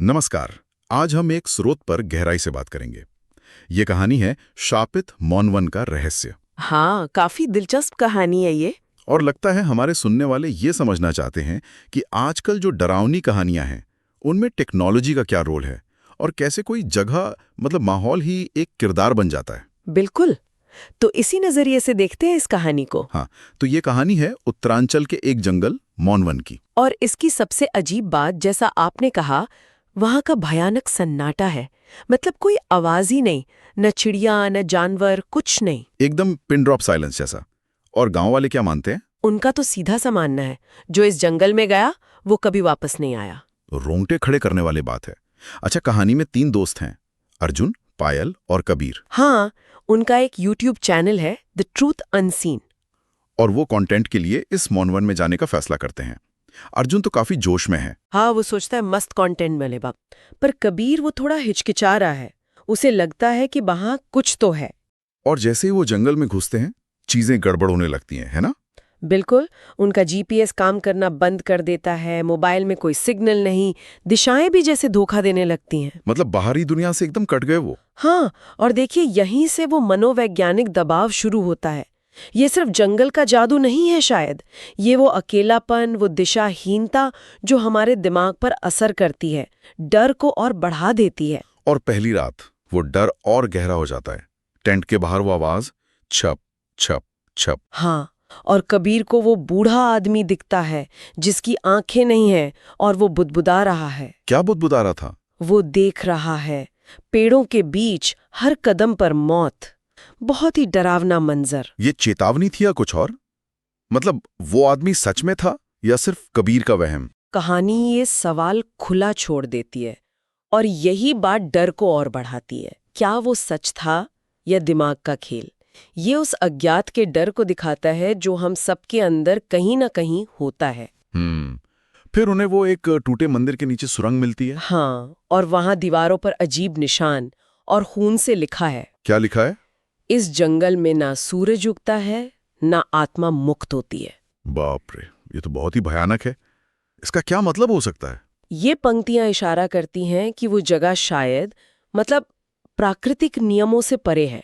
नमस्कार। आज हम एक स्रोत पर गहराई से बात करेंगे। ये कहानी है शापित मौनवन का रहस्य। हाँ, काफी दिलचस्प कहानी है ये। और लगता है हमारे सुनने वाले ये समझना चाहते हैं कि आजकल जो डरावनी कहानियां हैं उनमें टेक्नोलॉजी का क्या रोल है और कैसे कोई जगह माहौल ही एक किरदार बन जाता है। बिल्कुल। तो इसी नजरिए से देखते हैं इस कहानी को। हाँ, तो ये कहानी है उत्तरांचल के एक जंगल मौनवन की। और इसकी सबसे अजीब बात, जैसा आपने कहा, वहाँ का भयानक सन्नाटा है। मतलब कोई आवाज ही नहीं, न चिड़िया न जानवर, कुछ नहीं। एकदम पिन ड्रॉप साइलेंस जैसा। और गांव वाले क्या मानते हैं? उनका तो सीधा सा मानना है, जो इस जंगल में गया वो कभी वापस नहीं आया। रोंगटे खड़े करने वाली बात है। अच्छा, कहानी में 3 दोस्त हैं, अर्जुन, पायल और कबीर। हाँ, उनका एक YouTube चैनल है, द ट्रूथ अनसीन। और वो कंटेंट के लिए इस मौनवन में जाने का फैसला करते हैं। अर्जुन तो काफी जोश में है। हाँ, वो सोचता है मस्त कंटेंट मिलेगा। पर कबीर वो थोड़ा हिचकिचा रहा है। उसे लगता है कि वहां कुछ तो है। और जैसे ही वो जंगल में घुसते हैं चीजें गड़बड़ होने लगती हैं, है ना? बिल्कुल। उनका GPS काम करना बंद कर देता है, मोबाइल में कोई सिग्नल नहीं, दिशाएं भी जैसे धोखा देने लगती हैं। मतलब बाहरी दुनिया से एकदम कट गए वो। हाँ, और देखिए यहीं से वो मनोवैज्ञानिक दबाव शुरू होता है। ये सिर्फ जंगल का जादू नहीं है शायद, ये वो अकेलापन, वो दिशाहीनता जो हमारे दिमाग पर असर करती है, डर को और बढ़ा देती है। और पहली रात वो डर और गहरा हो जाता है। टेंट के बाहर वो आवाज, छप छप छप। हाँ, और कबीर को वो बूढ़ा आदमी दिखता है जिसकी आंखें नहीं हैं और वो बुदबुदा रहा है। क्या बुदबुदा रहा था? वो देख रहा है पेड़ों के बीच हर कदम पर मौत। बहुत ही डरावना मंजर। ये चेतावनी थी या कुछ और? मतलब वो आदमी सच में था या सिर्फ कबीर का वहम? कहानी ये सवाल खुला छोड़ देती है और यही बात डर को और बढ़ाती है। क्या वो सच था या दिमाग का खेल? ये उस अज्ञात के डर को दिखाता है जो हम सबके अंदर कहीं ना कहीं होता है। फिर उन्हें वो एक टूटे मंदिर के नीचे सुरंग मिलती है। हाँ, और वहां दीवारों पर अजीब निशान और खून से लिखा है। क्या लिखा है? इस जंगल में ना सूरज उगता है, ना आत्मा मुक्त होती है। बाप रे, ये तो बहुत ही भयानक है। इसका क्या मतलब हो सकता है? ये पंक्तियां इशारा करती हैं कि वो जगह शायद प्राकृतिक नियमों से परे है।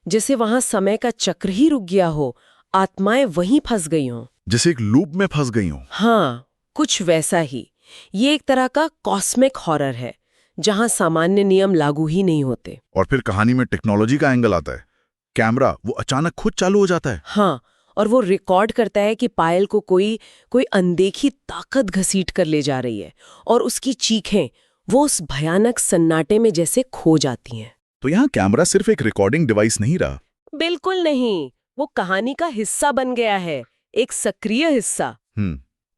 जैसे वहां समय का चक्र ही रुक गया हो, आत्माएं वहीं फंस गई हों। जैसे एक लूप में फंस गई हूं। हाँ, कुछ वैसा ही। ये एक तरह का कॉस्मिक हॉरर है जहां सामान्य नियम लागू ही नहीं होते। और फिर कहानी में टेक्नोलॉजी का एंगल आता है। कैमरा वो अचानक खुद चालू हो जाता है। हाँ, और वो रिकॉर्ड करता है कि पायल को कोई कोई अनदेखी ताकत घसीट कर ले जा रही है और उसकी चीखें वो उस भयानक सन्नाटे में जैसे खो जाती हैं। तो यहाँ कैमरा सिर्फ एक रिकॉर्डिंग डिवाइस नहीं रहा। बिल्कुल नहीं, वो कहानी का हिस्सा बन गया है, एक सक्रिय हिस्सा।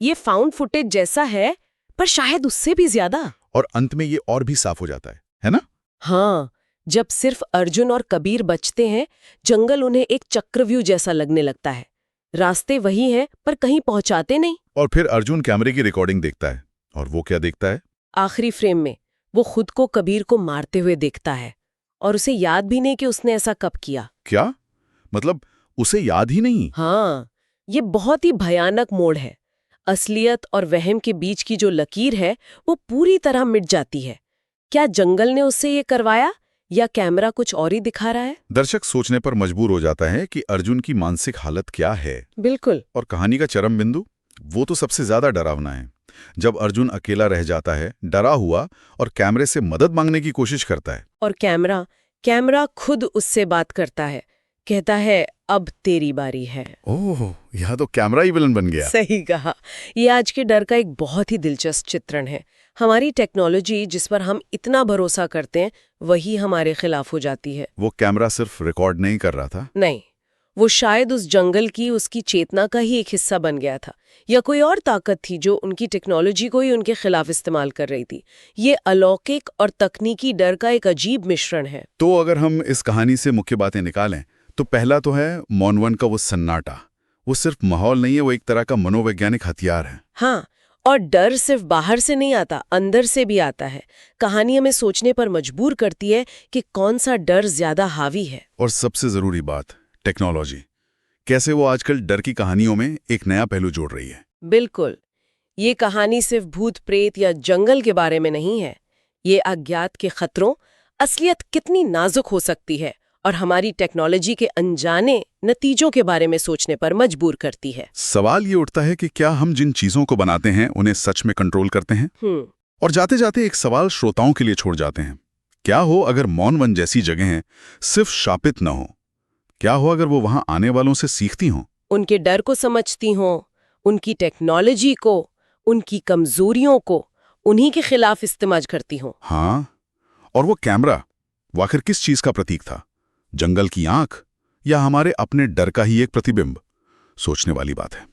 ये फाउंड फुटेज जैसा है, पर शायद उससे भी ज्यादा। और अंत में ये और भी साफ हो जाता है ना? हाँ, जब सिर्फ अर्जुन और कबीर बचते हैं, जंगल उन्हें एक चक्रव्यूह जैसा लगने लगता है। रास्ते वही हैं, पर कहीं पहुंचाते नहीं। और फिर अर्जुन कैमरे की रिकॉर्डिंग देखता है, और वो क्या देखता है? आखिरी फ्रेम में वो खुद को कबीर को मारते हुए देखता है, और उसे याद भी नहीं कि उसने ऐसा कब किया। क्या मतलब? उसे याद ही नहीं? हाँ, ये बहुत ही भयानक मोड़ है। असलियत और वहम के बीच की जो लकीर है वो पूरी तरह मिट जाती है। क्या जंगल ने उससे ये करवाया या कैमरा कुछ और ही दिखा रहा है? दर्शक सोचने पर मजबूर हो जाता है कि अर्जुन की मानसिक हालत क्या है। बिल्कुल। और कहानी का चरम बिंदु वो तो सबसे ज्यादा डरावना है, जब अर्जुन अकेला रह जाता है, डरा हुआ, और कैमरे से मदद मांगने की कोशिश करता है। और कैमरा खुद उससे बात करता है, कहता है अब तेरी बारी है। ओह, यह तो कैमरा ही विलन बन गया। सही कहा। ये आज के डर का एक बहुत ही दिलचस्प चित्रण है। हमारी टेक्नोलॉजी जिस पर हम इतना भरोसा करते हैं वही हमारे खिलाफ हो जाती है। वो कैमरा सिर्फ रिकॉर्ड नहीं कर रहा था। नहीं, वो शायद उस जंगल की, उसकी चेतना का ही एक हिस्सा बन गया था, या कोई और ताकत थी जो उनकी टेक्नोलॉजी को ही उनके खिलाफ इस्तेमाल कर रही थी। ये अलौकिक और तकनीकी डर का एक अजीब मिश्रण है। तो अगर हम इस कहानी से मुख्य बातें निकालें तो पहला तो है मौनवन का वो सन्नाटा। वो सिर्फ माहौल नहीं है, वो एक तरह का मनोवैज्ञानिक हथियार है। हाँ, और डर सिर्फ बाहर से नहीं आता, अंदर से भी आता है। कहानी हमें सोचने पर मजबूर करती है कि कौन सा डर ज्यादा हावी है। और सबसे जरूरी बात, टेक्नोलॉजी कैसे वो आजकल डर की कहानियों में एक नया पहलू जोड़ रही है। बिल्कुल। ये कहानी सिर्फ भूत प्रेत या जंगल के बारे में नहीं है, ये अज्ञात के खतरों, असलियत कितनी नाजुक हो सकती है और हमारी टेक्नोलॉजी के अनजाने नतीजों के बारे में सोचने पर मजबूर करती है। सवाल ये उठता है कि क्या हम जिन चीजों को बनाते हैं उन्हें सच में कंट्रोल करते हैं? और जाते जाते एक सवाल श्रोताओं के लिए छोड़ जाते हैं। क्या हो अगर मौन वन जैसी जगहें सिर्फ शापित न हो? क्या हो अगर वो वहां आने वालों से सीखती हों? उनके डर को समझती हों, उनकी टेक्नोलॉजी को, उनकी कमजोरियों को उन्हीं के खिलाफ इस्तेमाल करती हों। हाँ, और वो कैमरा वो आखिर किस चीज का प्रतीक था? जंगल की आंख या हमारे अपने डर का ही एक प्रतिबिंब? सोचने वाली बात है।